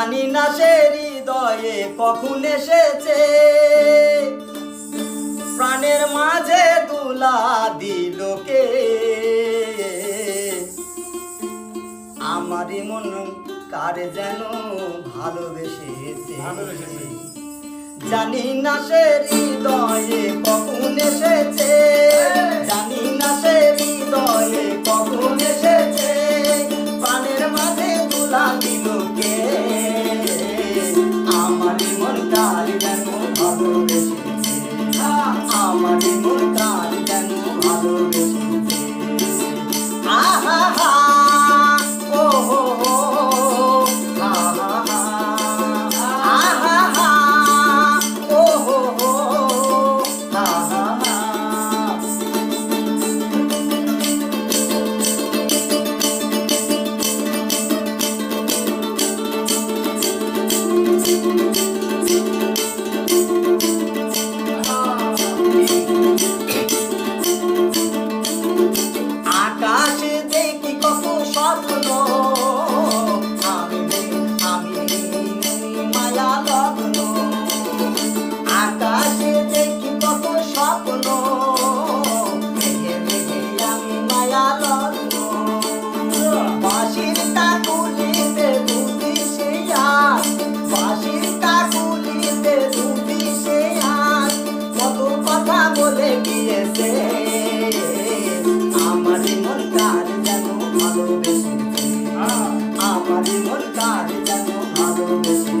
জানি না সে হৃদয়ে কখন এসেছে, প্রাণের মাঝে দুলা দিল কে। আমারই মন কার যেন ভালোবেসেছে, জানি না সে হৃদয়ে কখন এসেছে, জানি না সে হৃদয়ে কখন এসেছে, প্রাণের মাঝে দুলা দিল কে। আমারই মন কার যেন ভালোবেসেছে, আমারই মন কার যেন ভালোবেসেছে। আহা হা ও হো হো, আহা হা আহা হা ও হো হো, আহা হা। আকাশে দেখি কত স্বপ্ন, আমি মায়া লগ্ন। আকাশে দেখি কত স্বপ্ন, মেঘে মেঘে আমি মায়া লগ্ন। বাঁশির কাকুলিতে দুটি সে আজ, বাঁশির কাকুলিতে দুটি সে আজ, কত কথা বলে গিয়েছে। আমারই মন কার যেন ভালোবেসেছে, আমারই মন কার যেন ভালোবেসেছে।